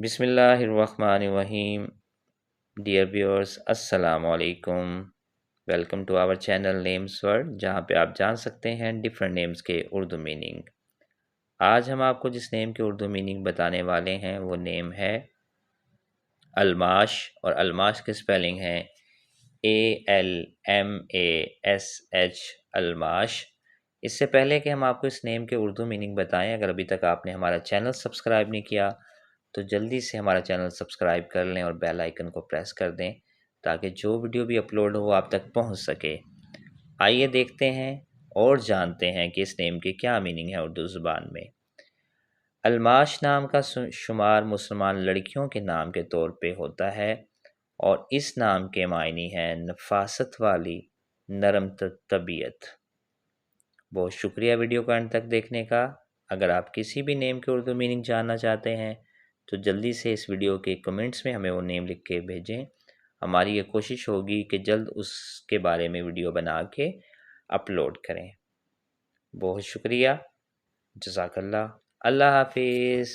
بسم اللہ الرحمن الرحیم. ڈیئر ویورز، السلام علیکم. Welcome to our channel names word, جہاں پہ آپ جان سکتے ہیں ڈفرینٹ نیمز کے اردو میننگ. آج ہم آپ کو جس نیم کے اردو میننگ بتانے والے ہیں وہ نیم ہے الماش، اور الماش کی سپیلنگ ہے ALMASH، الماش. اس سے پہلے کہ ہم آپ کو اس نیم کے اردو میننگ بتائیں، اگر ابھی تک آپ نے ہمارا چینل سبسکرائب نہیں کیا تو جلدی سے ہمارا چینل سبسکرائب کر لیں اور بیل آئیکن کو پریس کر دیں تاکہ جو ویڈیو بھی اپلوڈ ہو وہ آپ تک پہنچ سکے. آئیے دیکھتے ہیں اور جانتے ہیں کہ اس نیم کی کیا میننگ ہے اردو زبان میں. الماش نام کا شمار مسلمان لڑکیوں کے نام کے طور پہ ہوتا ہے، اور اس نام کے معنی ہے نفاست والی، نرم طبیعت. بہت شکریہ ویڈیو کو اینڈ تک دیکھنے کا. اگر آپ کسی بھی نیم کے اردو میننگ جاننا چاہتے ہیں تو جلدی سے اس ویڈیو کے کمنٹس میں ہمیں وہ نیم لکھ کے بھیجیں. ہماری یہ کوشش ہوگی کہ جلد اس کے بارے میں ویڈیو بنا کے اپلوڈ کریں. بہت شکریہ. جزاک اللہ. اللہ حافظ.